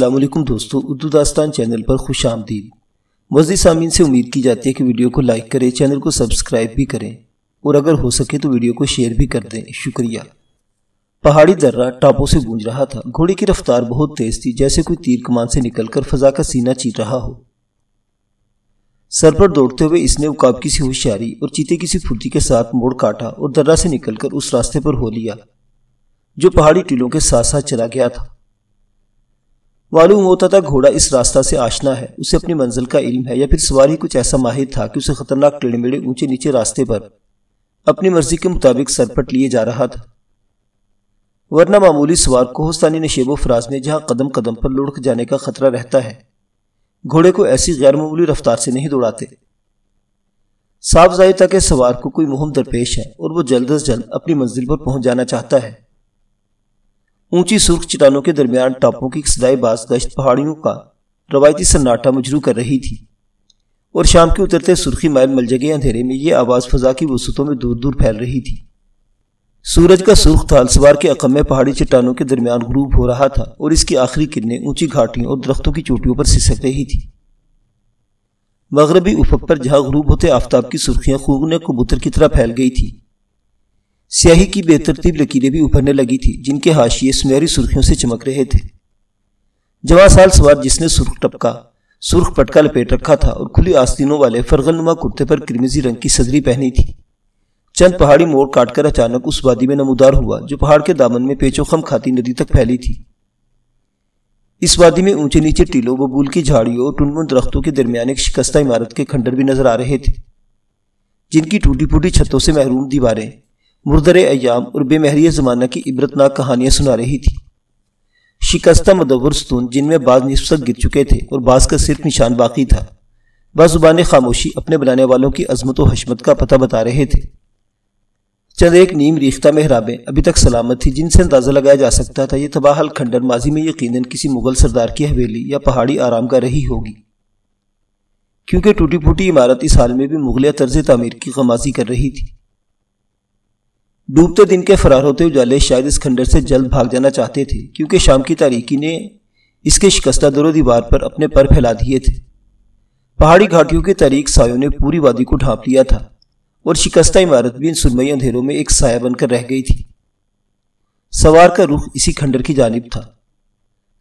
السلام علیکم دوستو، اردو داستان چینل پر خوش آمدید۔ معزز سامعین سے امید کی جاتی ہے کہ ویڈیو کو لائک کریں، چینل کو سبسکرائب بھی کریں اور اگر ہو سکے تو ویڈیو کو شیئر بھی کر دیں، شکریہ۔ پہاڑی درہ ٹاپوں سے گونج رہا تھا۔ گھوڑے کی رفتار بہت تیز تھی، جیسے کوئی تیر کمان سے نکل کر فضا کا سینہ چیر رہا ہو۔ سر پر دوڑتے ہوئے اس نے عقاب کی سی ہوشیاری اور چیتے کی سی پھرتی کے ساتھ موڑ کاٹا اور درہ سے نکل کر اس راستے پر ہو لیا جو پہاڑی ٹیلوں کے ساتھ ساتھ چلا گیا تھا۔ معلوم ہوتا تھا گھوڑا اس راستہ سے آشنا ہے، اسے اپنی منزل کا علم ہے، یا پھر سواری کچھ ایسا ماہر تھا کہ اسے خطرناک ٹیڑھے میڑھے اونچے نیچے راستے پر اپنی مرضی کے مطابق سرپٹ لیے جا رہا تھا، ورنہ معمولی سوار کوہستانی نشیب و فراز میں جہاں قدم قدم پر لڑک جانے کا خطرہ رہتا ہے، گھوڑے کو ایسی غیر معمولی رفتار سے نہیں دوڑاتے۔ صاف ظاہر تھا کہ سوار کو کوئی مہم درپیش ہے اور وہ جلد از جلد اپنی منزل پر پہنچ جانا چاہتا ہے۔ اونچی سرخ چٹانوں کے درمیان ٹاپوں کی صدائے باز گشت پہاڑیوں کا روایتی سناٹا مجروح کر رہی تھی، اور شام کے اترتے سرخی مائل ملجگے اندھیرے میں یہ آواز فضا کی وسعتوں میں دور دور پھیل رہی تھی۔ سورج کا سرخ تھال سوار کے عقب میں پہاڑی چٹانوں کے درمیان غروب ہو رہا تھا اور اس کی آخری کرنیں اونچی گھاٹیوں اور درختوں کی چوٹیوں پر سسک رہی تھی۔ مغربی افق پر جہاں غروب ہوتے آفتاب کی سرخیاں خوگنے کبوتر کی طرح پھیل گئی تھی، سیاہی کی بے ترتیب لکیریں بھی ابھرنے لگی تھی جن کے حاشیے سنہری سرخیوں سے چمک رہے تھے۔ جوان سال سوار جس نے سرخ پٹکا لپیٹ رکھا تھا اور کھلی آستینوں والے فرغل نما کرتے پر کرمزی رنگ کی صدری پہنی تھی، چند پہاڑی موڑ کاٹ کر اچانک اس وادی میں نمودار ہوا جو پہاڑ کے دامن میں پیچ و خم کھاتی ندی تک پھیلی تھی۔ اس وادی میں اونچے نیچے ٹیلوں، ببول کی جھاڑیوں اور ٹنمن درختوں کے درمیان ایک شکستہ عمارت کے کھنڈر بھی نظر آ رہے تھے جن کی ٹوٹی پھوٹی چھتوں سے محروم دیواریں مردر ایام اور بے مہری زمانہ کی عبرتناک کہانیاں سنا رہی تھی۔ شکستہ مدور ستون جن میں بعض نصف تک گر چکے تھے اور بعض کا صرف نشان باقی تھا، بازبان خاموشی اپنے بنانے والوں کی عظمت و حشمت کا پتہ بتا رہے تھے۔ چند ایک نیم ریختہ محرابیں ابھی تک سلامت تھی جن سے اندازہ لگایا جا سکتا تھا یہ تباہ کھنڈر ماضی میں یقیناً کسی مغل سردار کی حویلی یا پہاڑی آرام گاہ رہی ہوگی، کیونکہ ٹوٹی پھوٹی عمارت اس حال میں بھی مغلیہ طرز تعمیر کی غمازی کر رہی تھی۔ ڈوبتے دن کے فرار ہوتے اجالے شاید اس کھنڈر سے جلد بھاگ جانا چاہتے تھے، کیونکہ شام کی تاریکی نے اس کے شکستہ در و دیوار پر اپنے پر پھیلا دیے تھے۔ پہاڑی گھاٹیوں کے تاریک سایوں نے پوری وادی کو ڈھانپ لیا تھا اور شکستہ عمارت بھی ان سرمئی اندھیروں میں ایک سایہ بن کر رہ گئی تھی۔ سوار کا رخ اسی کھنڈر کی جانب تھا۔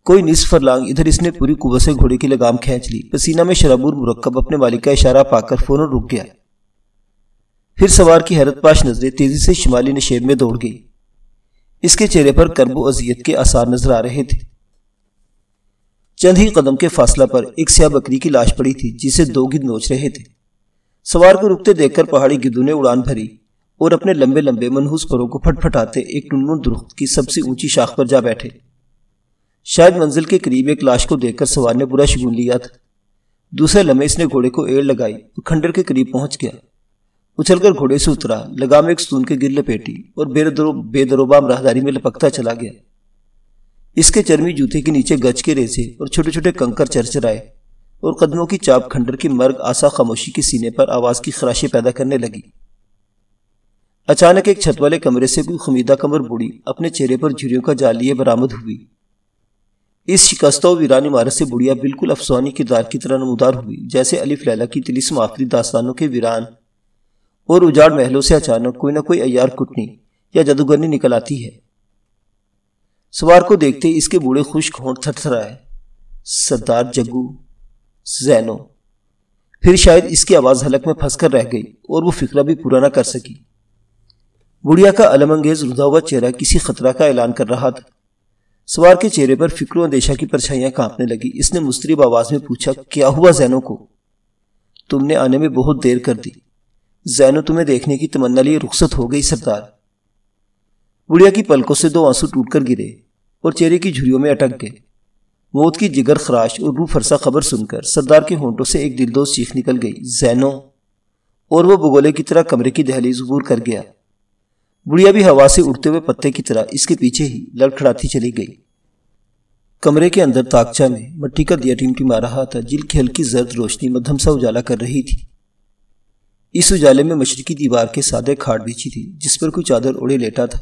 کوئی نصف فرلانگ ادھر اس نے پوری قوت سے گھوڑے کی لگام کھینچ لی، پسینہ میں شرابور مرکب اپنے مالک کا اشارہ پا کر فوراً رک گیا۔ پھر سوار کی حیرت پاش نظریں تیزی سے شمالی نشیب میں دوڑ گئی۔ اس کے چہرے پر کرب و اذیت کے آثار نظر آ رہے تھے۔ چند ہی قدم کے فاصلہ پر ایک سیاہ بکری کی لاش پڑی تھی جسے دو گدھ نوچ رہے تھے۔ سوار کو رکتے دیکھ کر پہاڑی گدھوں نے اڑان بھری اور اپنے لمبے لمبے منحوس پروں کو پھٹ پھٹاتے ایک ٹنمن درخت کی سب سے اونچی شاخ پر جا بیٹھے۔ شاید منزل کے قریب ایک لاش کو دیکھ کر سوار نے برا شگون لیا تھا۔ دوسرے لمحے اس نے گھوڑے کو ایڑ لگائی اور کھنڈر کے قریب پہنچ گیا۔ اچھل کر گھوڑے سے اترا، لگام ایک ستون کے گر لپیٹی اور بے دروبام راہداری میں لپکتا چلا گیا۔ اس کے چرمی جوتے کے نیچے گچ کے ریزے اور چھوٹے چھوٹے کنکر چرچرائے اور قدموں کی چاپ کھنڈر کی مرگ آسا خاموشی کے سینے پر آواز کی خراشیں پیدا کرنے لگی۔ اچانک ایک چھت والے کمرے سے کوئی خمیدہ کمر بوڑھی اپنے چہرے پر جھریوں کا جال لیے برآمد ہوئی۔ اس شکستہ و ویران عمارت سے بڑھیا بالکل افسانوی کردار کی طرح نمودار ہوئی، جیسے الف لیلا کی طلسم آفری داستانوں کے ویران اور اجاڑ محلوں سے اچانک کوئی نہ کوئی عیار کٹنی یا جادوگرنی نکل آتی ہے۔ سوار کو دیکھتے ہی اس کے بوڑھے خشک ہونٹ تھر تھرائے۔ سردار جگو، زینو۔ پھر شاید اس کی آواز حلق میں پھنس کر رہ گئی اور وہ فکرہ بھی پورا نہ کر سکی۔ بڑھیا کا علم انگیز ردا ہوا چہرہ کسی خطرہ کا اعلان کر رہا تھا۔ سوار کے چہرے پر فکر و اندیشہ کی پرچھائیاں کانپنے لگی۔ اس نے مضطرب آواز میں پوچھا، کیا ہوا زینو کو؟ تم نے آنے میں بہت دیر کر دی۔ زینو تمہیں دیکھنے کی تمنا لیے رخصت ہو گئی سردار۔ بڑھیا کی پلکوں سے دو آنسو ٹوٹ کر گرے اور چہرے کی جھریوں میں اٹک گئے۔ موت کی جگر خراش اور روح فرسا خبر سن کر سردار کے ہونٹوں سے ایک دلدوز چیخ نکل گئی، زینو! اور وہ بگولے کی طرح کمرے کی دہلیز عبور کر گیا۔ بڑھیا بھی ہوا سے اڑتے ہوئے پتے کی طرح اس کے پیچھے ہی لڑکھڑاتی چلی گئی۔ کمرے کے اندر تاکچہ میں مٹی کا دیا ٹمٹما رہا تھا، جل کی ہلکی زرد روشنی مدھم سا اجالا کر رہی تھی۔ اس اجالے میں مشرقی دیوار کے سادے کھاٹ بچھی تھی جس پر کوئی چادر اوڑے لیٹا تھا۔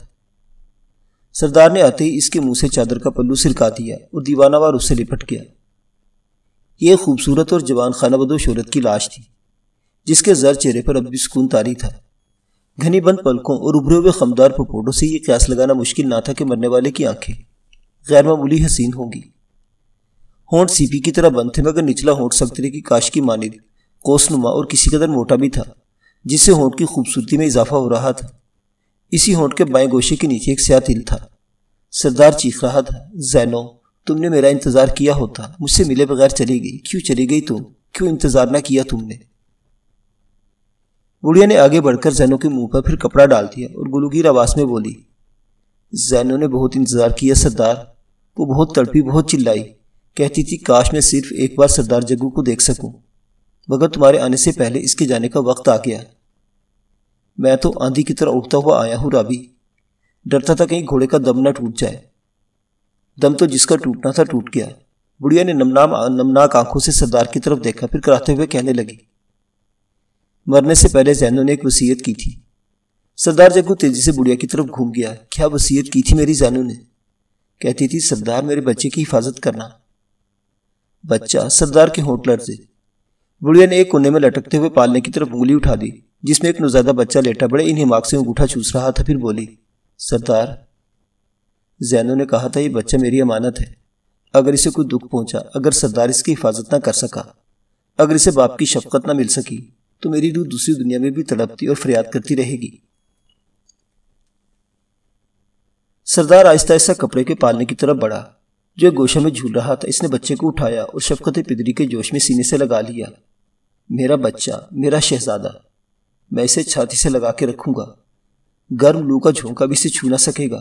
سردار نے آتے ہی اس کے منہ سے چادر کا پلو سرکا دیا اور دیوانہ وار اس سے لپٹ گیا۔ یہ خوبصورت اور جوان خانہ بدوش عورت کی لاش تھی، جس کے زر چہرے پر اب بھی سکون طاری تھا۔ گھنی بند پلکوں اور ابھرے ہوئے خمدار پپوڑوں سے یہ قیاس لگانا مشکل نہ تھا کہ مرنے والے کی آنکھیں غیر معمولی حسین ہوں گی۔ ہونٹ سیپی کی طرح بند تھے، مگر نچلا ہونٹ سنترے کی کاش کی مانند قوس نما اور کسی قدر موٹا بھی تھا، جس سے ہونٹ کی خوبصورتی میں اضافہ ہو رہا تھا۔ اسی ہونٹ کے بائیں گوشے کے نیچے ایک سیاہ تل تھا۔ سردار چیخ رہا تھا، زینو، تم نے میرا انتظار کیا ہوتا، مجھ سے ملے بغیر چلی گئی، کیوں چلی گئی تم؟ کیوں انتظار نہ کیا تم نے؟ بڑھیا نے آگے بڑھ کر زینو کے منہ پر پھر کپڑا ڈال دیا اور گلوگیر آواز میں بولی، زینو نے بہت انتظار کیا سردار، وہ بہت تڑپی، بہت چلائی، کہتی تھی کاش میں صرف ایک بار سردار جگو کو دیکھ سکوں، مگر تمہارے آنے سے پہلے اس کے جانے کا وقت آ گیا۔ میں تو آندھی کی طرح اٹھتا ہوا آیا ہوں رابی، ڈرتا تھا کہیں گھوڑے کا دم نہ ٹوٹ جائے۔ دم تو جس کا ٹوٹنا تھا ٹوٹ گیا۔ بڑھیا نے نمناک آنکھوں سے سردار کی طرف دیکھا، پھر کراتے ہوئے کہنے لگی، مرنے سے پہلے زینو نے ایک وصیت کی تھی۔ سردار جگو تیزی سے بڑھیا کی طرف گھوم گیا۔ کیا وصیت کی تھی میری زینو نے؟ کہتی تھی سردار میرے بچے کی حفاظت کرنا۔ بچہ؟ سردار کے ہونٹ لرزے۔ بڑھیا نے ایک کونے میں لٹکتے ہوئے پالنے کی طرف انگلی اٹھا دی، جس میں ایک نوزائیدہ بچہ لیٹا بڑے انہماک سے انگوٹھا چوس رہا تھا، پھر بولی، سردار، زینو نے کہا تھا یہ بچہ میری امانت ہے، اگر اسے کوئی دکھ پہنچا، اگر سردار اس کی حفاظت نہ کر سکا، اگر اسے باپ کی شفقت نہ مل سکی، تو میری روح دوسری دنیا میں بھی تڑپتی اور فریاد کرتی رہے گی۔ سردار آہستہ آہستہ کپڑے کے پالنے کی طرف بڑھا جو گوشہ میں جھول رہا تھا۔ اس نے بچے کو اٹھایا اور شفقت پدری کے جوش میں سینے سے لگا لیا۔ میرا بچہ، میرا شہزادہ، میں اسے چھاتی سے لگا کے رکھوں گا، گرم لو کا جھونکا بھی اسے چھو نہ سکے گا۔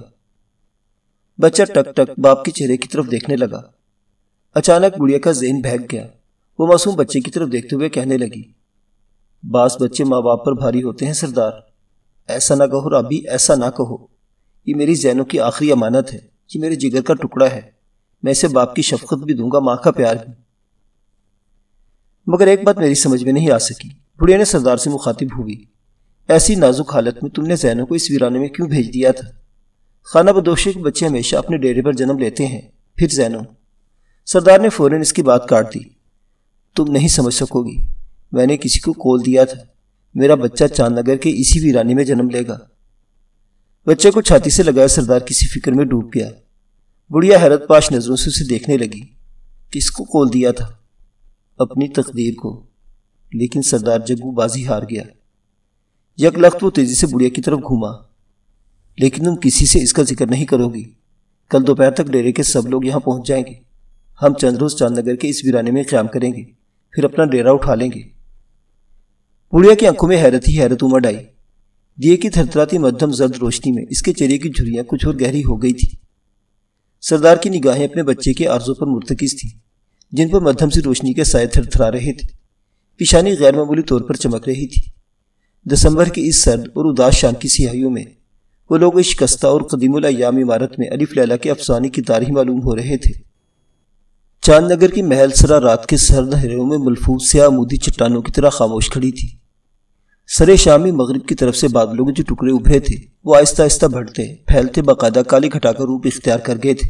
بچہ ٹک ٹک باپ کے چہرے کی طرف دیکھنے لگا۔ اچانک بڑھیا کا ذہن بہک گیا۔ وہ معصوم بچے کی طرف دیکھتے ہوئے کہنے لگی، بعض بچے ماں باپ پر بھاری ہوتے ہیں سردار، ایسا نہ کہو رابی، ایسا نہ کہو، یہ میری زینو کی آخری امانت ہے، یہ میرے جگر کا ٹکڑا ہے، میں اسے باپ کی شفقت بھی دوں گا، ماں کا پیار بھی۔ مگر ایک بات میری سمجھ میں نہیں آ سکی، بڑھیا نے سردار سے مخاطب ہوئی، ایسی نازک حالت میں تم نے زینو کو اس ویرانے میں کیوں بھیج دیا تھا؟ خانہ بدوشی کے بچے ہمیشہ اپنے ڈیرے پر جنم لیتے ہیں، پھر زینو۔ سردار نے فوراً اس کی بات کاٹ دی، تم نہیں سمجھ سکو گی، میں نے کسی کو کول دیا تھا، میرا بچہ چاند نگر کے اسی ویرانے میں جنم لے گا۔ بچے کو چھاتی سے لگایا سردار کسی فکر میں ڈوب گیا۔ بڑھیا حیرت پاش نظروں سے اسے دیکھنے لگی۔ کس کو کول دیا تھا؟ اپنی تقدیر کو، لیکن سردار جگو بازی ہار گیا۔ یک لخت وہ تیزی سے بڑھیا کی طرف گھوما، لیکن تم کسی سے اس کا ذکر نہیں کرو گی، کل دوپہر تک ڈیرے کے سب لوگ یہاں پہنچ جائیں گے، ہم چند روز چاند نگر کے اس ویرانے میں قیام کریں گے، پھر اپنا ڈیرا اٹھا لیں گے۔ بڑھیا کی آنکھوں میں حیرت ہی حیرت امڑ آئی۔ دیے کی تھرتھراتی مدھم زرد روشنی میں اس کے چہرے کی جھریاں کچھ اور گہری ہو گئی تھی۔ سردار کی نگاہیں اپنے بچے کے آرزوں پر مرتکز تھیں، جن پر مدھم سی روشنی کے سائے تھرتھرا رہے تھے۔ پیشانی غیر معمولی طور پر چمک رہی تھی۔ دسمبر کی اس سرد اور اداس شام کی سیاہیوں میں وہ لوگ اس شکستہ اور قدیم الایام عمارت میں الف لیلہ کے افسانے کی تاریخ معلوم ہو رہے تھے۔ چاند نگر کی محل سرا رات کے سرد ہریوں میں ملفوف سیاہ عمودی چٹانوں کی طرح خاموش کھڑی تھی۔ سرے شامی مغرب کی طرف سے بادلوں کے جو ٹکڑے ابھرے تھے وہ آہستہ آہستہ بڑھتے پھیلتے باقاعدہ کالی گھٹا کا روپ اختیار کر گئے تھے۔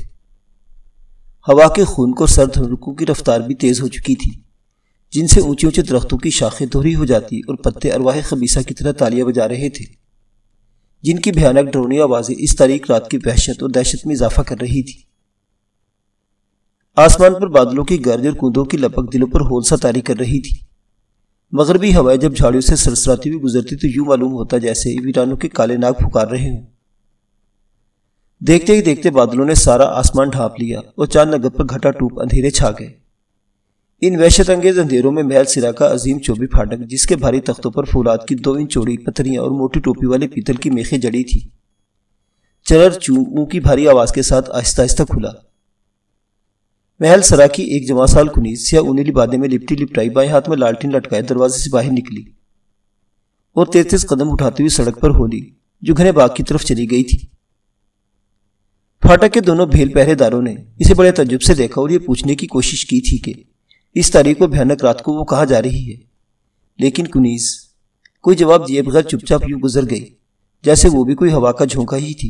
ہوا کے خون کو سرد حلقوں کی رفتار بھی تیز ہو چکی تھی، جن سے اونچے اونچے درختوں کی شاخیں دوہری ہو جاتی اور پتے ارواح خبیثہ کی طرح تالیاں بجا رہے تھے، جن کی بھیانک ڈرونی آوازیں اس تاریک رات کی وحشت اور دہشت میں اضافہ کر رہی تھی۔ آسمان پر بادلوں کی گرج اور کوندوں کی لپک دلوں پر ہول سا طاری کر رہی تھی۔ مغربی ہوائیں جب جھاڑیوں سے سرسراتی ہوئی گزرتی تو یوں معلوم ہوتا جیسے ویرانوں کے کالے ناگ پھکار رہے ہوں۔ دیکھتے ہی دیکھتے بادلوں نے سارا آسمان ڈھانپ لیا اور چاند نگر پر گھٹا ٹوپ اندھیرے چھا گئے۔ ان وحشت انگیز اندھیروں میں محل سرا کا عظیم چوبی پھاٹک، جس کے بھاری تختوں پر فولاد کی 2 انچ چوڑی پتھریاں اور موٹی ٹوپی والے پیتل کی میخیں جڑی تھی، چرر چوں کی بھاری آواز کے ساتھ آہستہ آہستہ کھلا۔ محل سرا کی ایک جوان سال کنیز سیاہ اونی لبادے میں لپٹی لپٹائی بائیں ہاتھ میں لالٹین لٹکائے دروازے سے باہر نکلی اور تیز تیز قدم اٹھاتی ہوئی سڑک پر ہولی جو گھنے باغ کی طرف چلی گئی تھی۔ پھاٹک کے دونوں بھیل پہرے داروں نے اسے بڑے تعجب سے دیکھا اور یہ پوچھنے کی کوشش کی تھی کہ اس تاریک و بھیانک رات کو وہ کہاں جا رہی ہے، لیکن کنیز کوئی جواب دیے بغیر چپ چاپ یوں گزر گئی جیسے وہ بھی کوئی ہوا کا جھونکا ہی تھی۔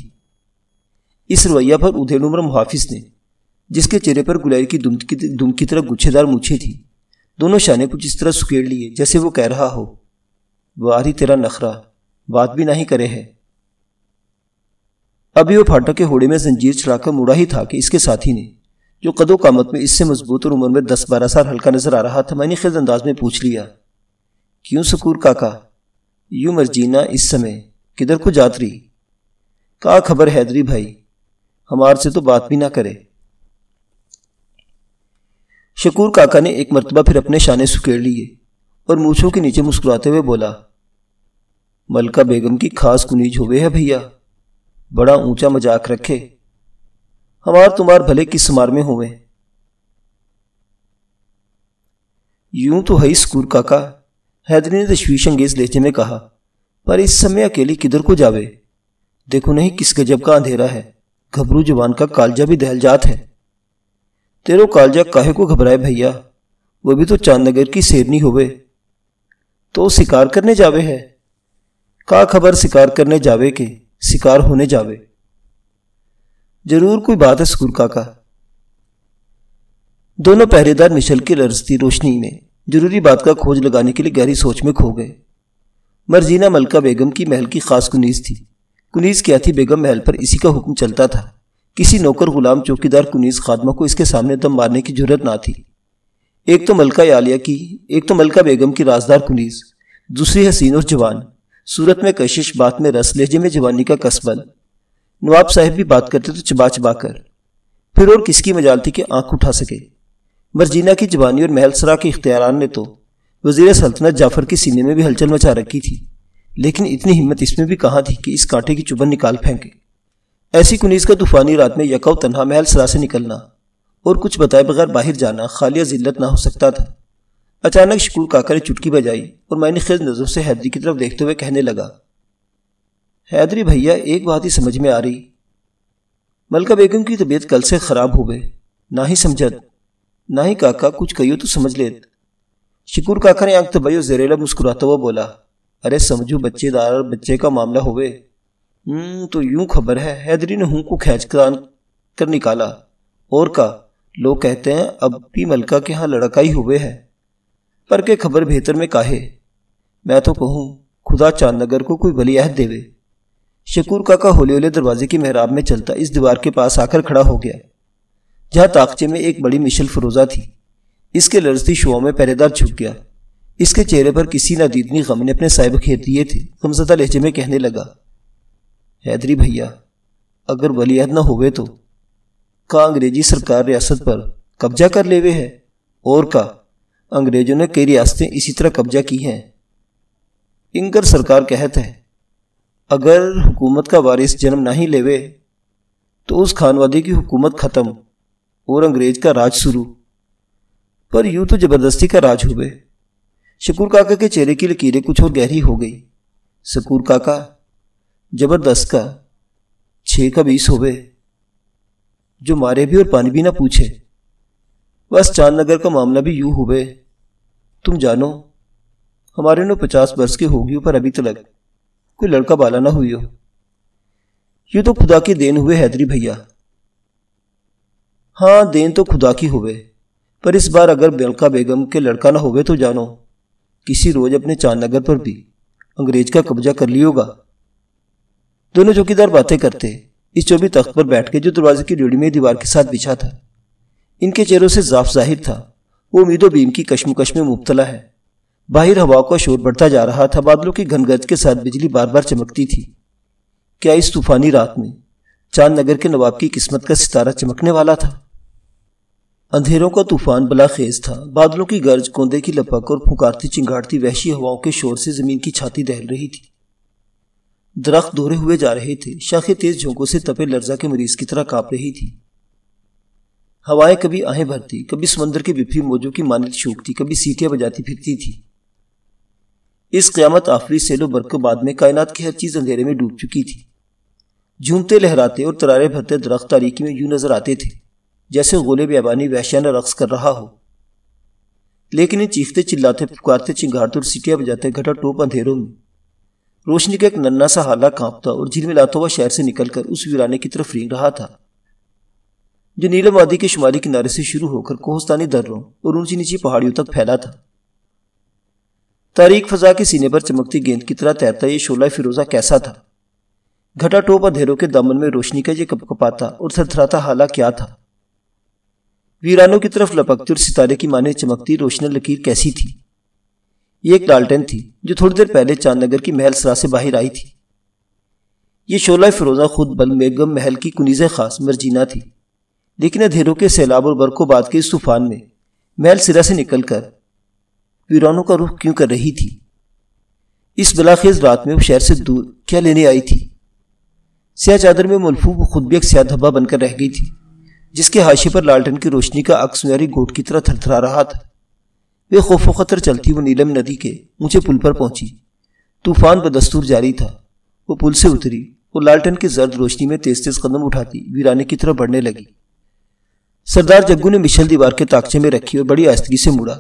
اس رویہ پر ادھیڑ عمر محافظ نے، جس کے چہرے پر گلائر کی دم کی طرح گچھے دار مونچھیں تھی، دونوں شانے کچھ اس طرح سکیڑ لیے جیسے وہ کہہ رہا ہو، واری تیرا نخرا، بات بھی نہیں کرے ہے۔ ابھی وہ پھاٹک کے ہوڑے میں زنجیر چڑھا کر مڑا ہی تھا کہ اس کے ساتھی نے، جو قد و قامت میں اس سے مضبوط اور عمر میں 10-12 سال ہلکا نظر آ رہا تھا، معنی خیز انداز میں پوچھ لیا، کیوں سکور کاکا، یوں مرجینا اس سمے کدھر کو جات رہی؟ کہا خبر حیدری بھائی، ہمار سے تو بات بھی نہ کرے۔ شکور کاکا نے ایک مرتبہ پھر اپنے شانے سکیڑ لیے اور مونچھوں کے نیچے مسکراتے ہوئے بولا، ملکہ بیگم کی خاص کنیج ہوئے ہے بھیا، بڑا اونچا مذاق رکھے، ہمار تمہار بھلے کس سمار میں ہوئے؟ یوں تو ہے سکور کاکا، حیدری نے تشویش انگیز لہجے میں کہا، پر اس سمے اکیلی کدھر کو جاوے؟ دیکھو نہیں کس گجب کا اندھیرا ہے، گھبرو جوان کا کالجہ بھی دہل جات ہے۔ تیرو کالجہ کاہے کو گھبرائے بھیا، وہ بھی تو چاند نگر کی سیرنی ہوئے، تو شکار کرنے جاوے ہے؟ کا خبر شکار کرنے جاوے کے شکار ہونے جاوے؟ ضرور کوئی بات ہے سکور کاکا۔ دونوں پہرے دار مشل کی لرزتی روشنی میں ضروری بات کا کھوج لگانے کے لیے گہری سوچ میں کھو گئے۔ مرجینا ملکہ بیگم کی محل کی خاص کنیز تھی۔ کنیز کیا تھی؟ بیگم محل پر اسی کا حکم چلتا تھا، کسی نوکر غلام چوکیدار کنیز خادمہ کو اس کے سامنے دم مارنے کی جرت نہ تھی۔ ایک تو ملکہ بیگم کی رازدار کنیز، دوسری حسین اور جوان، صورت میں کشش، بات میں رس، لہجے میں جوانی کا کسبل۔ نواب صاحب بھی بات کرتے تو چبا چبا کر، پھر اور کس کی مجال تھی کہ آنکھ اٹھا سکے؟ مرجینا کی جوانی اور محل سرا کے اختیاران نے تو وزیر سلطنت جعفر کے سینے میں بھی ہلچل مچا رکھی تھی، لیکن اتنی ہمت اس میں بھی کہاں تھی کہ اس کانٹے کی چبھن نکال پھینکے۔ ایسی کنیز کا طوفانی رات میں یکا و تنہا محل سرا سے نکلنا اور کچھ بتائے بغیر باہر جانا خالیہ ذلت نہ ہو سکتا تھا۔ اچانک شکور کاکا نے چٹکی بجائی اور معنی خیز نظروں سے حیدری کی طرف دیکھتے ہوئے کہنے لگا، حیدری بھیا ایک بات ہی سمجھ میں آ رہی، ملکہ بیگم کی طبیعت کل سے خراب ہو گئے، نہ ہی سمجھت، نہ ہی کاکا کچھ کہیو تو سمجھ لیت۔ شکور کاکا نے آنکھ دبائی اور زیر لب مسکراتا ہوا بولا، ارے سمجھو بچے دار بچے کا معاملہ ہوئے، تو یوں خبر ہے؟ حیدری نے ہوں کو کھینچ کر نکالا اور کہا، لوگ کہتے ہیں اب بھی ملکہ کے ہاں لڑکا ہی ہوئے ہے، پر کہ خبر بہتر میں کاہے، میں تو کہوں خدا چاند نگر کو کوئی ولی عہد دے۔ شکور کاکا ہولے ہولے دروازے کی محراب میں چلتا اس دیوار کے پاس آ کر کھڑا ہو گیا، جہاں تاقچے میں ایک بڑی مشل فروزہ تھی۔ اس کے لرزتی شعاعوں میں پہرے دار چھپ گیا۔ اس کے چہرے پر کسی نادیدنی غم نے اپنے سائے بکھیر دیے تھے۔ غمزدہ لہجے میں کہنے لگا، حیدری بھیا اگر ولی عہد نہ ہوئے تو کا انگریزی سرکار ریاست پر قبضہ کر لیوے ہے، اور کا انگریزوں نے کئی ریاستیں اسی طرح قبضہ کی ہیں۔ انگر سرکار کہت ہے اگر حکومت کا وارث جنم نہ ہی لیوے تو اس خانوادے کی حکومت ختم اور انگریز کا راج شروع، پر یوں تو زبردستی کا راج ہوئے۔ شکور کاکا کے چہرے کی لکیریں کچھ اور گہری ہو گئی۔ شکور کاکا زبردست کا 6 کا 20 ہوئے، جو مارے بھی اور پانی بھی نہ پوچھے۔ بس چاند نگر کا معاملہ بھی یوں ہوئے، تم جانو ہمارے 50 برس کے ہوگی پر ابھی تلک کوئی لڑکا بالا نہ ہوئی ہو۔ یہ تو خدا کی دین ہوئے حیدری بھیا۔ ہاں دین تو خدا کی ہوئے، پر اس بار اگر ملکہ بیگم کے لڑکا نہ ہوئے تو جانو کسی روز اپنے چاند نگر پر بھی انگریز کا قبضہ کر لی ہوگا۔ دونوں چوکیدار باتیں کرتے اس چوبی تخت پر بیٹھ کے جو دروازے کی ریڑھی میں دیوار کے ساتھ بچھا تھا۔ ان کے چہروں سے صاف ظاہر تھا وہ امید و بیم کی کشمکش میں مبتلا ہے۔ باہر ہوا کا شور بڑھتا جا رہا تھا، بادلوں کی گھن گرج کے ساتھ بجلی بار بار چمکتی تھی۔ کیا اس طوفانی رات میں چاند نگر کے نواب کی قسمت کا ستارہ چمکنے والا تھا؟ اندھیروں کا طوفان بلا خیز تھا، بادلوں کی گرج، کوندے کی لپک اور پھنکارتی چنگاڑتی وحشی ہواؤں کے شور سے زمین کی چھاتی دہل رہی تھی۔ درخت دورے ہوئے جا رہے تھے، شاخیں تیز جھونکوں سے تپے لرزہ کے مریض کی طرح کانپ رہی تھی۔ ہوائیں کبھی آہیں بھرتی، کبھی سمندر کے بپھری موجوں کی مانند شوکتی، کبھی سیٹیاں بجاتی پھرتی تھی۔ اس قیامت آفری سیل و برق بعد میں کائنات کی ہر چیز اندھیرے میں ڈوب چکی تھی۔ جھومتے لہراتے اور ترارے بھرتے درخت تاریکی میں یوں نظر آتے تھے جیسے غولے بیابانی وحشیانہ رقص کر رہا ہو، لیکن ان چیختے چلاتے پکارتے چنگھاڑتے اور سیٹیاں بجاتے گھٹا ٹوپ اندھیروں میں روشنی کا ایک ننھا سا حالہ کانپتا اور جھلملاتا ہوا شہر سے نکل کر اس ویرانے کی طرف رینگ رہا تھا جو نیلم وادی کے شمالی کنارے سے شروع ہو کر کوہستانی دروں اور اونچی نیچی پہاڑیوں تک پھیلا تھا۔ تاریک فضا کے سینے پر چمکتی گیند کی طرح تیرتا یہ شعلہ فیروزہ کیسا تھا؟ گھٹا ٹوپ اندھیروں کے دامن میں روشنی کا یہ کپکپاتا اور تھرتھراتا حالہ کیا تھا؟ ویرانوں کی طرف لپکتی اور ستارے کی مانند چمکتی روشن لکیر کیسی تھی؟ یہ ایک لالٹین تھی جو تھوڑی دیر پہلے چاند نگر کی محل سرا سے باہر آئی تھی۔ یہ شعلہ فیروزہ خود بل بیگم محل کی کنیز خاص مرجینہ تھی، لیکن اندھیروں کے سیلاب اور برق و باد کے اس طوفان میں محل سرا سے نکل کر ویرانوں کا رخ کیوں کر رہی تھی؟ اس بلاخیز رات میں وہ شہر سے دور کیا لینے آئی تھی؟ سیاہ چادر میں ملفوف خود بھی ایک سیاہ دھبا بن کر رہ گئی تھی، جس کے حاشیے پر لالٹن کی روشنی کا عکس معیاری گوٹ کی طرح تھرتھرا رہا تھا۔ وہ خوف و خطر چلتی وہ نیلم ندی کے اونچے پل پر پہنچی۔ طوفان بدستور جاری تھا۔ وہ پل سے اتری اور لالٹن کی زرد روشنی میں تیز تیز قدم اٹھاتی ویرانے کی طرف بڑھنے لگی۔ سردار جگو نے مشل دیوار کے تاکچے میں رکھی اور بڑی آہستگی سے مڑا۔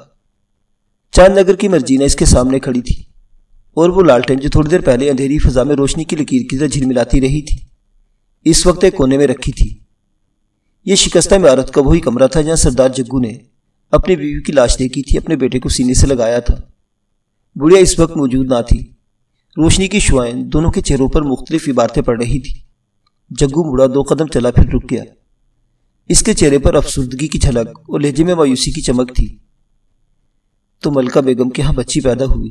چاند نگر کی مرجینہ اس کے سامنے کھڑی تھی اور وہ لالٹن جو تھوڑی دیر پہلے اندھیری فضا میں روشنی کی لکیر کی طرح جھلملاتی رہی تھی اس وقت ایک کونے میں رکھی تھی۔ یہ شکستہ عمارت کا وہی کمرہ تھا جہاں سردار جگو نے اپنی بیوی کی لاش دیکھی تھی، اپنے بیٹے کو سینے سے لگایا تھا۔ بڑھیا اس وقت موجود نہ تھی۔ روشنی کی شعائیں دونوں کے چہروں پر مختلف عبارتیں پڑ رہی تھی۔ جگو مڑا، 2 قدم چلا، پھر رک گیا۔ اس کے چہرے پر افسردگی کی جھلک اور لہجے میں مایوسی کی چمک تھی۔ تو ملکہ بیگم کے ہاں بچی پیدا ہوئی؟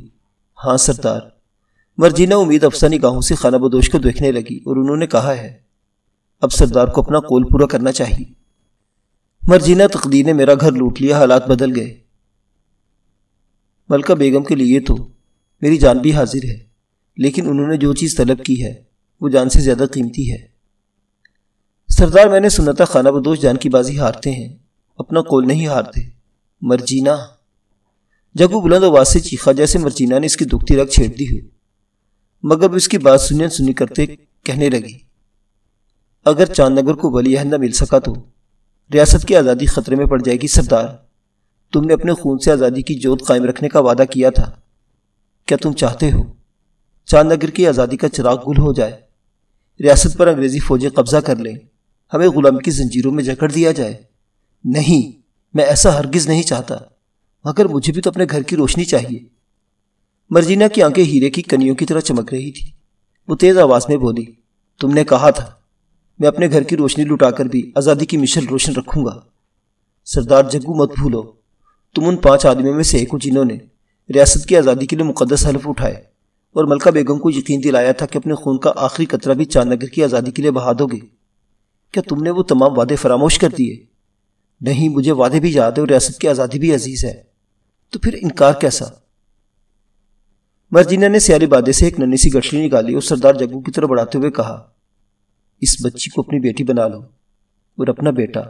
ہاں سردار۔ مرجینہ امید افسا نگاہوں سے خانہ بدوش کو دیکھنے لگی اور انہوں نے کہا ہے اب سردار کو اپنا قول پورا کرنا چاہیے۔ مرجینہ تقدیر نے میرا گھر لوٹ لیا، حالات بدل گئے۔ ملکہ بیگم کے لیے تو میری جان بھی حاضر ہے، لیکن انہوں نے جو چیز طلب کی ہے وہ جان سے زیادہ قیمتی ہے۔ سردار میں نے سنا تھا خانہ بدوش جان کی بازی ہارتے ہیں، اپنا قول نہیں ہارتے۔ مرجینہ! جگو بلند آواز سے چیخا جیسے مرجینہ نے اس کی دکھتی رگ چھیڑ دی ہو، مگر وہ اس کی بات سنی کرتے کہنے لگی اگر چاند نگر کو ولی عہد نہ مل سکا تو ریاست کی آزادی خطرے میں پڑ جائے گی۔ سردار، تم نے اپنے خون سے آزادی کی جوت قائم رکھنے کا وعدہ کیا تھا، کیا تم چاہتے ہو چاند نگر کی آزادی کا چراغ گل ہو جائے، ریاست پر انگریزی فوجیں قبضہ کر لیں، ہمیں غلامی کی زنجیروں میں جکڑ دیا جائے؟ نہیں، میں ایسا ہرگز نہیں چاہتا، مگر مجھے بھی تو اپنے گھر کی روشنی چاہیے۔ مرجینہ کی آنکھیں ہیرے کی کنیوں کی طرح چمک رہی تھی۔ وہ تیز آواز میں بولی تم نے کہا تھا میں اپنے گھر کی روشنی لٹا کر بھی آزادی کی مشل روشن رکھوں گا۔ سردار جگو مت بھولو، تم ان 5 آدمیوں میں سے ایک ہو جنہوں نے ریاست کی آزادی کے لیے مقدس حلف اٹھائے اور ملکہ بیگم کو یقین دلایا تھا کہ اپنے خون کا آخری قطرہ بھی چاند نگر کی آزادی کے لیے بہا دو گے۔ کیا تم نے وہ تمام وعدے فراموش کر دیے؟ نہیں، مجھے وعدے بھی یاد ہے اور ریاست کی آزادی بھی عزیز ہے، تو پھر انکار کیسا؟ مرجینہ نے سیالی بادے سے ایک ننھی سی گٹھلی نکالی اور سردار جگو کی طرف بڑھاتے ہوئے کہا اس بچی کو اپنی بیٹی بنا لو اور اپنا بیٹا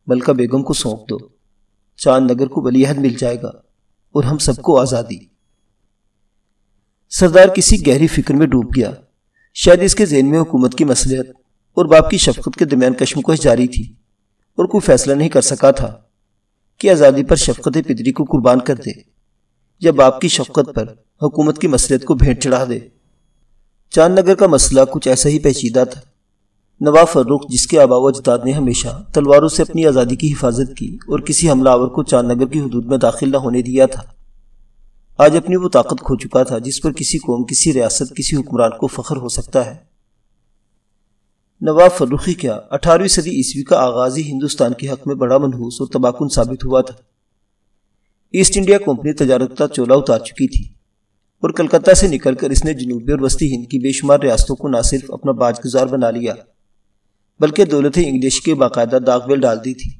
ملکہ بیگم کو سونپ دو۔ چاند نگر کو ولی عہد مل جائے گا اور ہم سب کو آزادی۔ سردار کسی گہری فکر میں ڈوب گیا۔ شاید اس کے ذہن میں حکومت کی مصلحت اور باپ کی شفقت کے درمیان کشمکش جاری تھی اور کوئی فیصلہ نہیں کر سکا تھا کہ آزادی پر شفقت پدری کو قربان کر دے یا باپ کی شفقت پر حکومت کی مصلحت کو بھیٹ چڑھا دے۔ چاند نگر کا مسئلہ کچھ ایسا ہی پیچیدہ تھا۔ نواب فرخ، جس کے آباء و اجداد نے ہمیشہ تلواروں سے اپنی آزادی کی حفاظت کی اور کسی حملہ آور کو چاند نگر کی حدود میں داخل نہ ہونے دیا تھا، آج اپنی وہ طاقت کھو چکا تھا جس پر کسی قوم، کسی ریاست، کسی حکمران کو فخر ہو سکتا ہے۔ نواب فرخی کیا 18ویں صدی عیسوی کا آغاز ہی ہندوستان کے حق میں بڑا منحوس اور تباہ کن ثابت ہوا تھا۔ ایسٹ انڈیا کمپنی تجارت کا چولا اتار چکی تھی اور کلکتہ سے نکل کر اس نے جنوبی اور وسطی ہند کی بے شمار ریاستوں کو نہ صرف اپنا باج گزار بنا لیا بلکہ دولت انگلش کے باقاعدہ داغ بیل ڈال دی تھی۔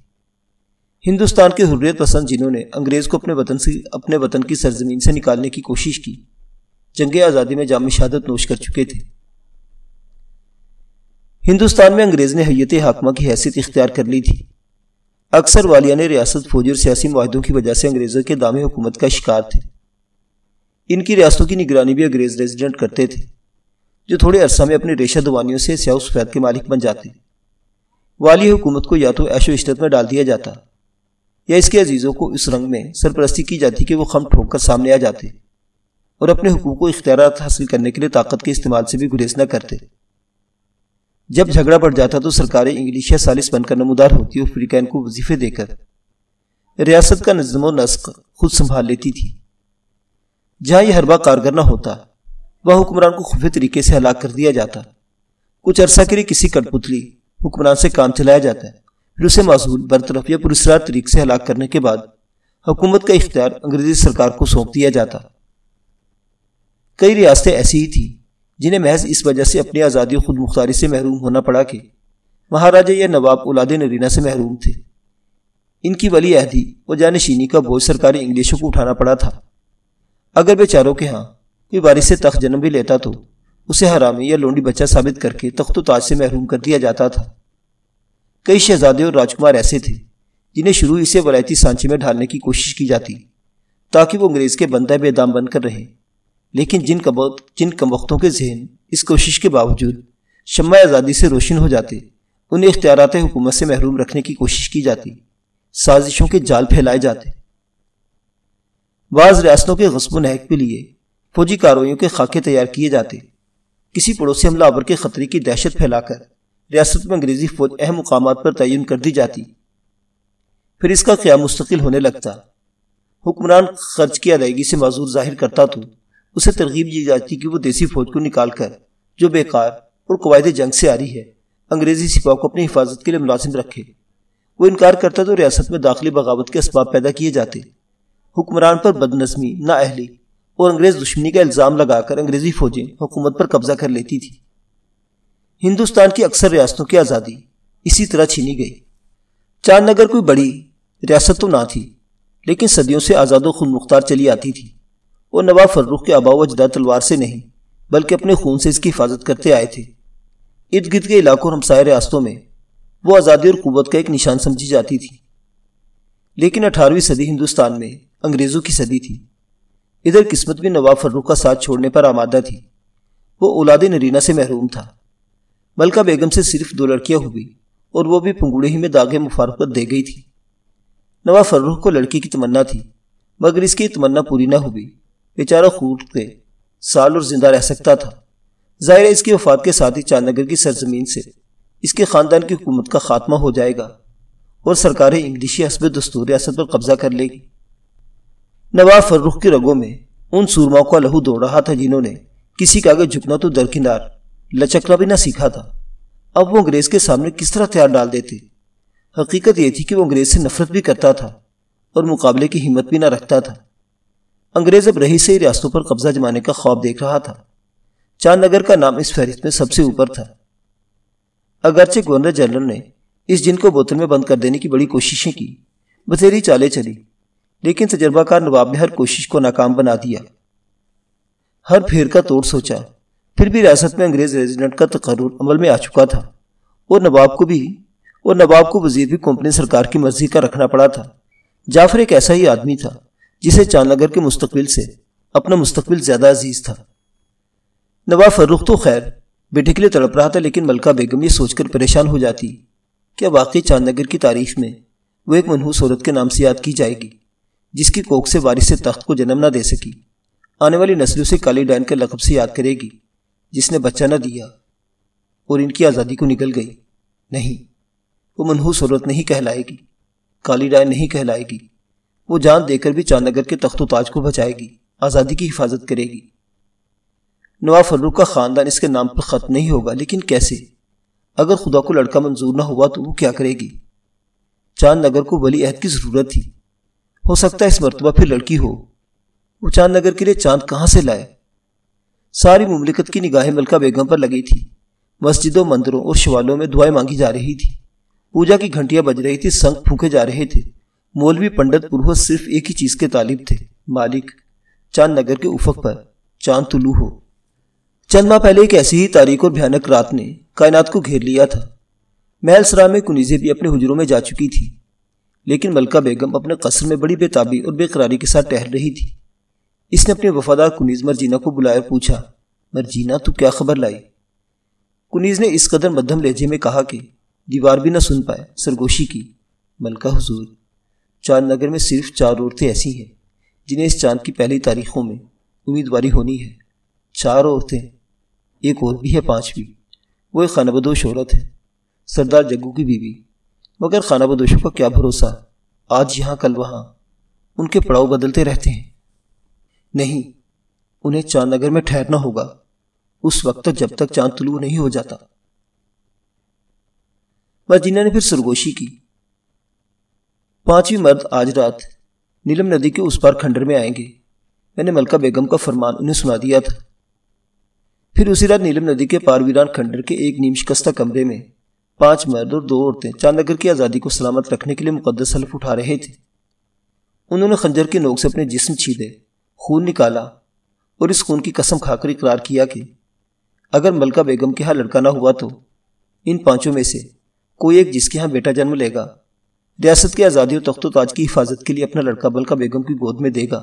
ہندوستان کے حریت پسند جنہوں نے انگریز کو اپنے وطن کی سرزمین سے نکالنے کی کوشش کی، جنگ آزادی میں جام شہادت نوش کر چکے تھے۔ ہندوستان میں انگریز نے حیت حاکمہ کی حیثیت اختیار کر لی تھی۔ اکثر والیان ریاست فوجی اور سیاسی معاہدوں کی وجہ سے انگریزوں کے دامِ حکومت کا شکار تھے۔ ان کی ریاستوں کی نگرانی بھی انگریز ریزیڈنٹ کرتے تھے، جو تھوڑے عرصہ میں اپنی ریشہ دوانیوں سے سیاہ و سفید کے مالک بن جاتے۔ والی حکومت کو یا تو عیش و عشرت میں ڈال دیا جاتا یا اس کے عزیزوں کو اس رنگ میں سرپرستی کی جاتی کہ وہ خم ٹھوک کر سامنے آ جاتے۔ اور اپنے حقوق و اختیارات حاصل کرنے کے لیے طاقت کے استعمال سے بھی گریز نہ کرتے۔ جب جھگڑا بڑھ جاتا تو سرکاریں انگلش یا سالس بن کر نمودار ہوتی اور فریقین کو وظیفے دے کر ریاست کا نظم و نسق خود سنبھال لیتی تھی۔ جہاں یہ حربہ کارگر نہ ہوتا وہاں حکمران کو خفیہ طریقے سے ہلاک کر دیا جاتا۔ کچھ عرصہ کے لیے کسی کٹ پتلی حکمران سے کام چلایا جاتا ہے، پھر اسے معزول، برطرف یا پراسرار طریق سے ہلاک کرنے کے بعد حکومت کا اختیار انگریزی سرکار کو سونپ دیا جاتا۔ کئی ریاستیں ایسی ہی تھیں جنہیں محض اس وجہ سے اپنی آزادی و خود مختاری سے محروم ہونا پڑا کہ مہاراجا یا نواب اولاد نرینہ سے محروم تھے۔ ان کی ولی عہدی و جانشینی کا بوجھ سرکاری انگلشوں کو اٹھانا پڑا تھا۔ اگر بیچاروں کے ہاں کوئی وارث سے تخت جنم بھی لیتا تو اسے حرامی یا لونڈی بچہ ثابت کر کے تخت و تاج سے محروم کر دیا جاتا تھا۔ کئی شہزادے اور راجکمار ایسے تھے جنہیں شروع ہی سے ولایتی سانچے میں ڈھالنے کی کوشش کی جاتی تاکہ وہ انگریز کے بندہ بے دام بن کر رہیں، لیکن جن کم وقتوں کے ذہن اس کوشش کے باوجود شمع آزادی سے روشن ہو جاتے، انہیں اختیارات حکومت سے محروم رکھنے کی کوشش کی جاتی، سازشوں کے جال پھیلائے جاتے۔ بعض ریاستوں کے غصب و نہب کے لیے فوجی کارروائیوں کے خاکے تیار کیے جاتے، کسی پڑوسی حملہ آور کے خطرے کی دہشت پھیلا کر ریاست میں انگریزی فوج اہم مقامات پر تعین کر دی جاتی، پھر اس کا قیام مستقل ہونے لگتا۔ حکمران خرچ کی ادائیگی سے معذور ظاہر کرتا تو اسے ترغیب دی جاتی کہ وہ دیسی فوج کو نکال کر جو بیکار اور قواعد جنگ سے آ رہی ہے انگریزی سپاہ کو اپنی حفاظت کے لیے ملازم رکھے۔ وہ انکار کرتا تو ریاست میں داخلی بغاوت کے اسباب پیدا کیے جاتے، حکمران پر بد نظمی، نااہلی اور انگریز دشمنی کا الزام لگا کر انگریزی فوجیں حکومت پر قبضہ کر لیتی تھی۔ ہندوستان کی اکثر ریاستوں کی آزادی اسی طرح چھینی گئی۔ چاند نگر کوئی بڑی ریاست تو نہ تھی، لیکن صدیوں سے آزاد و خود مختار چلی آتی تھی، اور نواب فرخ کے آباء و اجداد تلوار سے نہیں بلکہ اپنے خون سے اس کی حفاظت کرتے آئے تھے۔ ارد گرد کے علاقوں اور ہمسائے ریاستوں میں وہ آزادی اور قوت کا ایک نشان سمجھی جاتی تھی، لیکن 18ویں صدی ہندوستان میں انگریزوں کی صدی تھی۔ ادھر قسمت بھی نواب فرخ کا ساتھ چھوڑنے پر آمادہ تھی۔ وہ اولاد نرینہ سے محروم تھا۔ ملکہ بیگم سے صرف 2 لڑکیاں ہوئی اور وہ بھی پنگوڑے ہی میں داغ مفارقت دے گئی تھی۔ نواب فرخ کو لڑکی کی تمنا تھی، مگر اس کی تمنا پوری نہ ہوئی۔ بیچارہ خود کے سال اور زندہ رہ سکتا تھا۔ ظاہر ہے اس کی وفات کے ساتھ ہی چاند نگر کی سرزمین سے اس کے خاندان کی حکومت کا خاتمہ ہو جائے گا اور سرکار انگلشی حسب دستور ریاست پر قبضہ کر لے گی۔ نواب فرخ کی رگوں میں ان سورماؤں کا لہو دوڑ رہا تھا جنہوں نے کسی کے آگے جھکنا تو درکنار لچکنا بھی نہ سیکھا تھا۔ اب وہ انگریز کے سامنے کس طرح ہتھیار ڈال دیتے؟ حقیقت یہ تھی کہ وہ انگریز سے نفرت بھی کرتا تھا اور مقابلے کی ہمت بھی نہ رکھتا تھا۔ انگریز اب رہی سے ہی ریاستوں پر قبضہ جمانے کا خواب دیکھ رہا تھا۔ چاند نگر کا نام اس فہرست میں سب سے اوپر تھا۔ اگرچہ گورنر جنرل نے اس جن کو بوتل میں بند کر دینے کی بڑی کوششیں کی، بتھیری چالیں چلی، لیکن تجربہ کار نواب نے ہر کوشش کو ناکام بنا دیا۔ ہر پھیر کا توڑ سوچا، پھر بھی ریاست میں انگریز ریزیڈنٹ کا تقرر عمل میں آ چکا تھا، اور نواب کو وزیر بھی کمپنی سرکار کی مرضی کا رکھنا پڑا تھا۔ جعفر ایک ایسا ہی آدمی تھا جسے چاند نگر کے مستقبل سے اپنا مستقبل زیادہ عزیز تھا۔ نواب فرخ تو خیر بیٹے کے لیے تڑپ رہا تھا، لیکن ملکہ بیگم یہ سوچ کر پریشان ہو جاتی کہ واقعی چاند نگر کی تاریخ میں وہ ایک منحوس عورت کے نام سے یاد کی جائے گی جس کی کوکھ سے وارث تخت کو جنم نہ دے سکی۔ آنے والی نسلوں سے کالی ڈائن کے لقب سے یاد کرے گی جس نے بچہ نہ دیا اور ان کی آزادی کو نگل گئی۔ نہیں، وہ منحوس عورت نہیں کہلائے گی، کالی ڈائن نہیں کہلائے گی۔ وہ جان دے کر بھی چاند نگر کے تخت و تاج کو بچائے گی، آزادی کی حفاظت کرے گی۔ نواب فرخ کا خاندان اس کے نام پر ختم نہیں ہوگا، لیکن کیسے؟ اگر خدا کو لڑکا منظور نہ ہوا تو وہ کیا کرے گی؟ چاند نگر کو ولی عہد کی ضرورت تھی۔ ہو سکتا ہے اس مرتبہ پھر لڑکی ہو۔ وہ چاند نگر کے لیے چاند کہاں سے لائے؟ ساری مملکت کی نگاہیں ملکہ بیگم پر لگی تھی۔ مسجدوں، مندروں اور شوالوں میں دعائیں مانگی جا رہی تھی، پوجا کی گھنٹیاں بج رہی تھی، سنگ پھونکے جا رہے تھے۔ مولوی، پنڈت، پروہت صرف ایک ہی چیز کے طالب تھے، مالک چاند نگر کے افق پر چاند طلوع ہو۔ چند ماہ پہلے ایک ایسی ہی تاریک اور بھیانک رات نے کائنات کو گھیر لیا تھا۔ محل سرا میں کنیزیں بھی اپنے حجروں میں جا چکی تھی، لیکن ملکہ بیگم اپنے قصر میں بڑی بے تابی اور بے قراری کے ساتھ ٹہل رہی تھی۔ اس نے اپنی وفادار کنیز مرجینہ کو بلایا اور پوچھا، مرجینہ تو کیا خبر لائی؟ کنیز نے اس قدر مدھم لہجے میں کہا کہ دیوار بھی نہ سن پائے، سرگوشی کی، ملکہ حضور، چاند نگر میں صرف 4 عورتیں ایسی ہیں جنہیں اس چاند کی پہلی تاریخوں میں امیدواری ہونی ہے۔ 4 عورتیں، ایک اور بھی ہے 5ویں، وہ ایک خانہ بدوش عورت ہے، سردار جگو کی بیوی۔ مگر خانہ بدوشوں کا کیا بھروسہ، آج یہاں کل وہاں، ان کے پڑاؤ بدلتے رہتے ہیں۔ نہیں، انہیں چاند نگر میں ٹھہرنا ہوگا اس وقت تک جب تک چاند طلوع نہیں ہو جاتا۔ مرجینا نے پھر سرگوشی کی۔ 5ویں مرد آج رات نیلم ندی کے اس پار کھنڈر میں آئیں گے، میں نے ملکہ بیگم کا فرمان انہیں سنا دیا تھا۔ پھر اسی رات نیلم ندی کے پار ویران کھنڈر کے ایک نیم شکستہ کمرے میں 5 مرد اور 2 عورتیں چاند نگر کی آزادی کو سلامت رکھنے کے لیے مقدس حلف اٹھا رہے تھے۔ انہوں نے خنجر کے نوک سے اپنے جسم چھیدے، خون نکالا اور اس خون کی قسم کھا کر اقرار کیا کہ اگر ملکہ بیگم کے ہاں لڑکا نہ ہوا تو ان 5 میں سے کوئی ایک جس کے ہاں بیٹا جنم لے گا ریاست کی آزادی اور تخت و تاج کی حفاظت کے لیے اپنا لڑکا ملکہ بیگم کی گود میں دے گا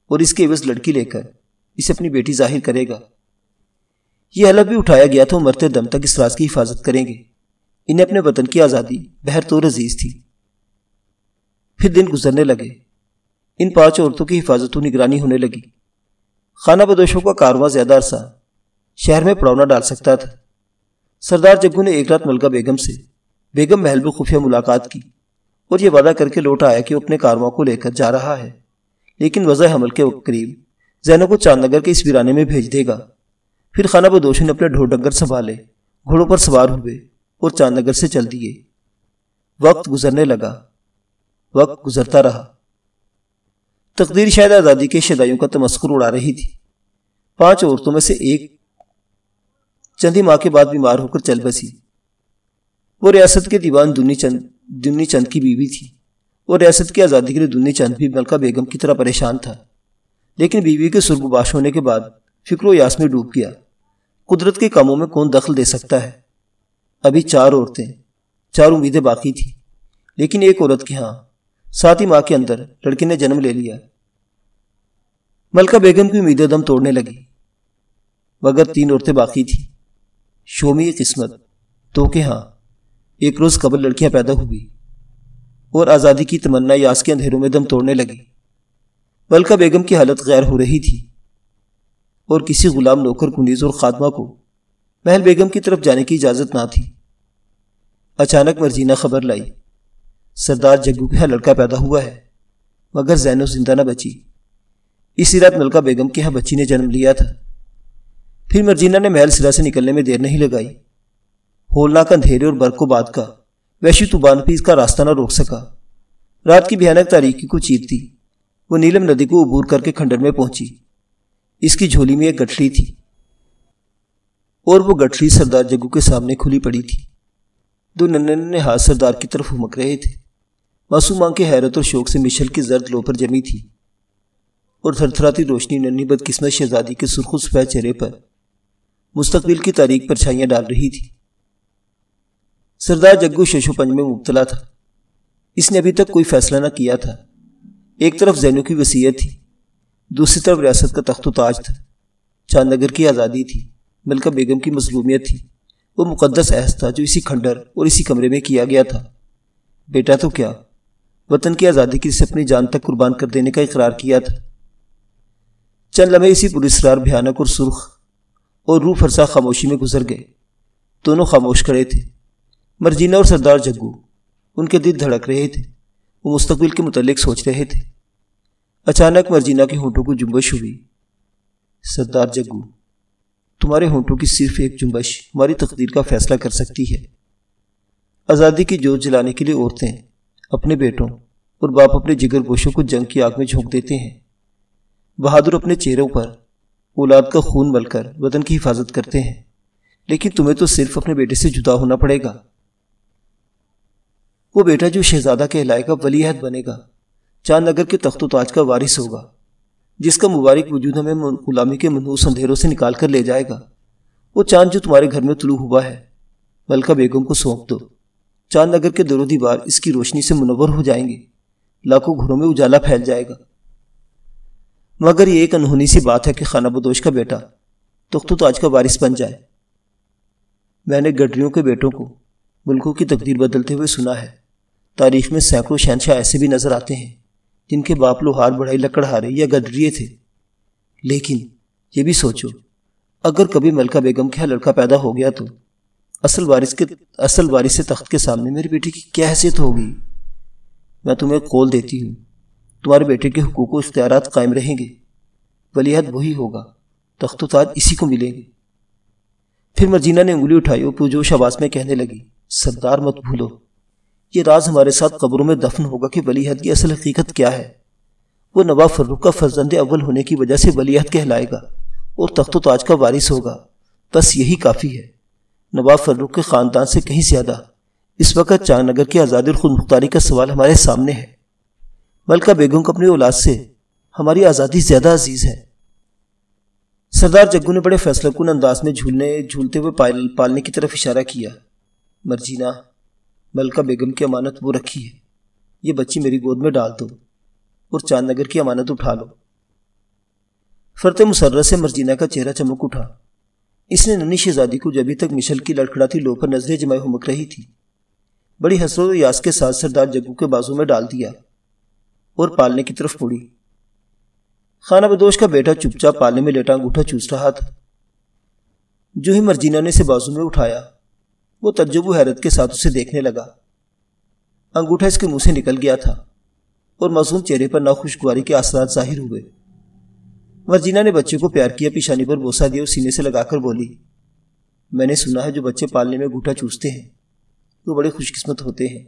اور اس کے عوض لڑکی لے کر اسے اپنی بیٹی ظاہر کرے گا۔ یہ حلف بھی اٹھایا گیا تھا، وہ مرتے دم تک اس راز کی حفاظت کریں گے۔ انہیں اپنے وطن کی آزادی بہر طور عزیز تھی۔ پھر دن گزرنے لگے، ان 5 عورتوں کی حفاظت و نگرانی ہونے لگی۔ خانہ بدوشوں کا کارواں زیادہ عرصہ شہر میں پڑاؤ نہ ڈال سکتا تھا۔ سردار جگو نے ایک رات ملکہ بیگم سے بیگم محل میں خفیہ ملاقات کی اور یہ وعدہ کر کے لوٹ آیا کہ وہ اپنے کارواں کو لے کر جا رہا ہے، لیکن وضع حمل کے قریب زینب کو چاند نگر کے اس ویرانے میں بھیج دے گا۔ پھر خانہ بدوشوں نے اپنے ڈھول ڈنگر سنبھالے، گھوڑوں پر سوار ہوئے اور چاند نگر سے چل دیے۔ وقت گزرنے لگا، وقت گزرتا رہا۔ تقدیر شاید آزادی کے شدائیوں کا تمسخر اڑا رہی تھی۔ 5 عورتوں میں سے ایک چندی ماہ کے بعد بیمار ہو کر چل بسی۔ وہ ریاست کے دیوان دنی چند کی بیوی تھی اور ریاست کی آزادی کے لیے دنی چند بھی ملکہ بیگم کی طرح پریشان تھا، لیکن بیوی کے سرگباش ہونے کے بعد فکر و یاس میں ڈوب گیا۔ قدرت کے کاموں میں کون دخل دے سکتا ہے؟ ابھی 4 عورتیں، 4 امیدیں باقی تھیں، لیکن ایک عورت کے ہاں 7 ماہ کے اندر لڑکے نے جنم لے لیا۔ ملکہ بیگم کی امیدیں دم توڑنے لگی، مگر 3 عورتیں باقی تھیں۔ شومی قسمت تو کہ ہاں ایک روز قبل لڑکیاں پیدا ہوئی اور آزادی کی تمنا یاس کے اندھیروں میں دم توڑنے لگی۔ ملکہ بیگم کی حالت غیر ہو رہی تھی اور کسی غلام نوکر کنیز اور خادمہ کو محل بیگم کی طرف جانے کی اجازت نہ تھی۔ اچانک مرجینا خبر لائی، سردار جگو کے ہاں لڑکا پیدا ہوا ہے، مگر زینب زندہ نہ بچی۔ اسی رات ملکہ بیگم کے ہاں بچی نے جنم لیا تھا۔ پھر مرجینا نے محل سرا سے نکلنے میں دیر نہیں لگائی۔ ہولناک اندھیرے اور برق و باد کا وحشی طوفان بھی اس کا راستہ نہ روک سکا۔ رات کی بھیانک تاریکی کو چیرتی وہ نیلم ندی کو عبور کر کے کھنڈر میں پہنچی۔ اس کی جھولی میں ایک گٹھڑی تھی اور وہ گٹھڑی سردار جگو کے سامنے کھلی پڑی تھی۔ 2 ننھے ہاتھ سردار کی طرف ہمک رہے تھے۔ معصوم آنکھیں حیرت اور شوق سے مشل کی زرد لو پر جمی تھی اور تھر تھراتی روشنی ننھی بدقسمت شہزادی کے سرخ و سفید چہرے پر مستقبل کی تاریک پرچھائیاں ڈال رہی تھی۔ سردار جگو شش و پنج میں مبتلا تھا۔ اس نے ابھی تک کوئی فیصلہ نہ کیا تھا۔ ایک طرف زینو کی وصیت تھی، دوسری طرف ریاست کا تخت و تاج تھا، چاند نگر کی آزادی تھی، ملکہ بیگم کی مظلومیت تھی، وہ مقدس عہد تھا جو اسی کھنڈر اور اسی کمرے میں کیا گیا تھا۔ بیٹا تو کیا، وطن کی آزادی کے لیے اپنی جان تک قربان کر دینے کا اقرار کیا تھا۔ چند لمحے اسی پراسرار بھیانک اور سرخ اور روح فرسا خاموشی میں گزر گئے۔ دونوں خاموش کھڑے تھے، مرجینا اور سردار جگو۔ ان کے دل دھڑک رہے تھے، وہ مستقبل کے متعلق سوچ رہے تھے۔ اچانک مرجینا کے ہونٹوں کو جنبش ہوئی۔ سردار جگو، تمہارے ہونٹوں کی صرف ایک جنبش ہماری تقدیر کا فیصلہ کر سکتی ہے۔ آزادی کی جوت جلانے کے لیے عورتیں اپنے بیٹوں اور باپ اپنے جگر گوشوں کو جنگ کی آگ میں جھونک دیتے ہیں۔ بہادر اپنے چہروں پر اولاد کا خون مل کر وطن کی حفاظت کرتے ہیں، لیکن تمہیں تو صرف اپنے بیٹے سے جدا ہونا پڑے گا۔ وہ بیٹا جو شہزادہ کہلائے گا ولی عہد بنے گا، چاند نگر کے تخت و تاج کا وارث ہوگا، جس کا مبارک وجود ہمیں غلامی کے منحوس اندھیروں سے نکال کر لے جائے گا۔ وہ چاند جو تمہارے گھر میں طلوع ہوا ہے، ملکہ بیگم کو سونپ دو۔ چاند نگر کے در و دیوار اس کی روشنی سے منور ہو جائیں گے، لاکھوں گھروں میں اجالا پھیل جائے گا۔ مگر یہ ایک انہونی سی بات ہے کہ خانہ بدوش کا بیٹا تخت و تاج کا وارث بن جائے۔ میں نے گڈریوں کے بیٹوں کو ملکوں کی تقدیر بدلتے ہوئے سنا ہے۔ تاریخ میں سینکڑوں شہنشاہ ایسے بھی نظر آتے ہیں جن کے باپ لوہار بڑھائی لکڑہارے یا گدریے تھے، لیکن یہ بھی سوچو، اگر کبھی ملکہ بیگم کے یہاں لڑکا پیدا ہو گیا تو اصل وارث تخت کے سامنے میری بیٹی کی کیا حیثیت ہوگی؟ میں تمہیں قول دیتی ہوں، تمہارے بیٹے کے حقوق و اختیارات قائم رہیں گے، ولی عہد وہی ہوگا، تخت و تاج اسی کو ملیں گے۔ پھر مرجینہ نے انگلی اٹھائی اور پرجوش آواز میں کہنے لگی، سردار مت بھولو، یہ راز ہمارے ساتھ قبروں میں دفن ہوگا کہ ولی عہد کی اصل حقیقت کیا ہے۔ وہ نواب فروخ کا فرزند اول ہونے کی وجہ سے ولی عہد کہلائے گا اور تخت و تاج کا وارث ہوگا، بس یہی کافی ہے۔ نواب فروخ کے خاندان سے کہیں زیادہ اس وقت چاند نگر کی آزادی اور خود مختاری کا سوال ہمارے سامنے ہے۔ ملکہ بیگم کو اپنی اولاد سے ہماری آزادی زیادہ عزیز ہے۔ سردار جگو نے بڑے فیصلہ کن انداز میں جھولتے ہوئے پالنے کی طرف اشارہ کیا۔ مرجینہ، ملکہ بیگم کی امانت وہ رکھی ہے، یہ بچی میری گود میں ڈال دو اور چاند نگر کی امانت اٹھا لو۔ فرت مسرت سے مرجینہ کا چہرہ چمک اٹھا۔ اس نے ننھی شہزادی کو جو ابھی تک مشل کی لڑکھڑاتی لو پر نظریں جمائے ہومک رہی تھی، بڑی حسرت و یاس کے ساتھ سردار جگو کے بازو میں ڈال دیا اور پالنے کی طرف مڑی۔ خانہ بدوش کا بیٹا چپ چاپ پالنے میں لیٹا انگوٹھا چوس رہا تھا۔ جو ہی مرجینہ نے اسے بازو میں اٹھایا، وہ تعجب و حیرت کے ساتھ اسے دیکھنے لگا۔ انگوٹھا اس کے منہ سے نکل گیا تھا اور معصوم چہرے پر ناخوشگواری کے اثرات ظاہر ہوئے۔ مرجینہ نے بچے کو پیار کیا، پیشانی پر بوسہ دیا اور سینے سے لگا کر بولی، میں نے سنا ہے جو بچے پالنے میں انگوٹھا چوستے ہیں وہ بڑے خوش قسمت ہوتے ہیں،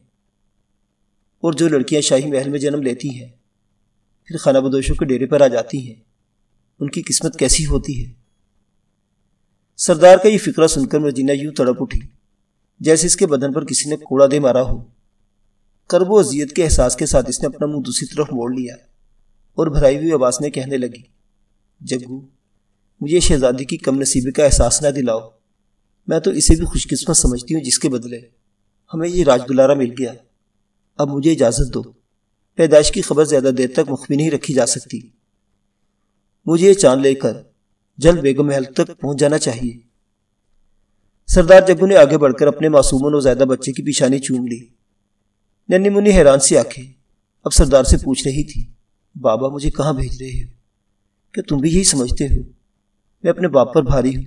اور جو لڑکیاں شاہی محل میں جنم لیتی ہیں پھر خانہ بدوشوں کے ڈیرے پر آ جاتی ہیں، ان کی قسمت کیسی ہوتی ہے۔ سردار کا یہ فقرہ سن کر مرجینہ یوں تڑپ اٹھی جیسے اس کے بدن پر کسی نے کوڑا دے مارا ہو۔ کرب و اذیت کے احساس کے ساتھ اس نے اپنا منہ دوسری طرف موڑ لیا اور بھرائی ہوئی آواز میں کہنے لگی، جگو، مجھے شہزادی کی کم نصیبی کا احساس نہ دلاؤ، میں تو اسے بھی خوش قسمت سمجھتی ہوں جس کے بدلے ہمیں یہ راج دلارا مل گیا۔ اب مجھے اجازت دو، پیدائش کی خبر زیادہ دیر تک مخفی نہیں رکھی جا سکتی، مجھے یہ چاند لے کر جلد بیگم محل تک پہنچ جانا چاہیے۔ سردار جگو نے آگے بڑھ کر اپنے معصوم و نوزائیدہ بچے کی پیشانی چوم لی۔ ننھی منی حیران سی آنکھیں اب سردار سے پوچھ رہی تھی، بابا مجھے کہاں بھیج رہے ہو؟ کہ تم بھی یہی سمجھتے ہو میں اپنے باپ پر بھاری ہوں؟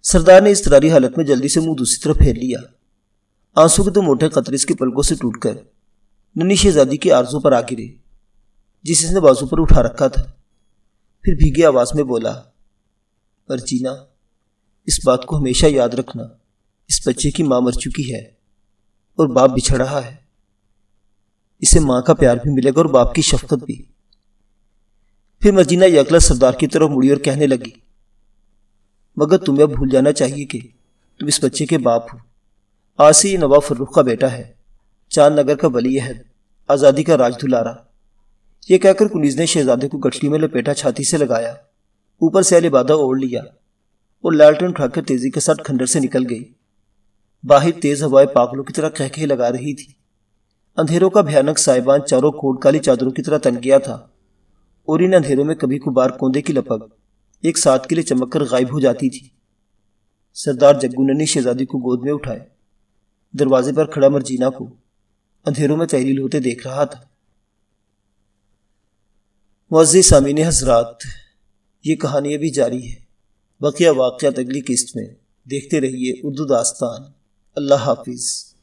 سردار نے اضطراری حالت میں جلدی سے منہ دوسری طرف پھیر لیا۔ آنسو کے دو موٹے قطرے اس کی پلکوں سے ٹوٹ کر ننھی شہزادی کی آرزو پر آ گرے جس اس نے بازو پر اٹھا رکھا تھا۔ پھر بھیگی آواز میں بولا، مرجینہ، اس بات کو ہمیشہ یاد رکھنا، اس بچے کی ماں مر چکی ہے اور باپ بچھڑ رہا ہے، اسے ماں کا پیار بھی ملے گا اور باپ کی شفقت بھی۔ پھر مرجینہ یکلا سردار کی طرف مڑی اور کہنے لگی، مگر تمہیں اب بھول جانا چاہیے کہ تم اس بچے کے باپ ہو۔ آج سے یہ نواب فروخ کا بیٹا ہے، چاند نگر کا ولی عہد، آزادی کا راج دلارا۔ یہ کہہ کر کنیز نے شہزادے کو گٹھلی میں لپیٹا چھاتی سے لگایا، اوپر سے لبادہ اوڑھ لیا اور لالٹن اٹھا کر تیزی کے ساتھ کھنڈر سے نکل گئی۔ باہر تیز ہوائیں پاگلوں کی طرح کہکہے لگا رہی تھی۔ اندھیروں کا بھیانک سائبان چاروں کھوڑ کالی چادروں کی طرح تن گیا تھا اور ان اندھیروں میں کبھی کبھار کوندے کی لپک ایک ساتھ کے لیے چمک کر غائب ہو جاتی تھی۔ سردار جگو ننھی شہزادی کو گود میں اٹھائے دروازے پر کھڑا مرجینہ کو اندھیروں میں تحلیل ہوتے دیکھ رہا تھا۔ معزز سامعین حضرات، یہ کہانی ابھی جاری ہے، بقیہ واقعات اگلی قسط میں۔ دیکھتے رہیے اردو داستان۔ اللہ حافظ۔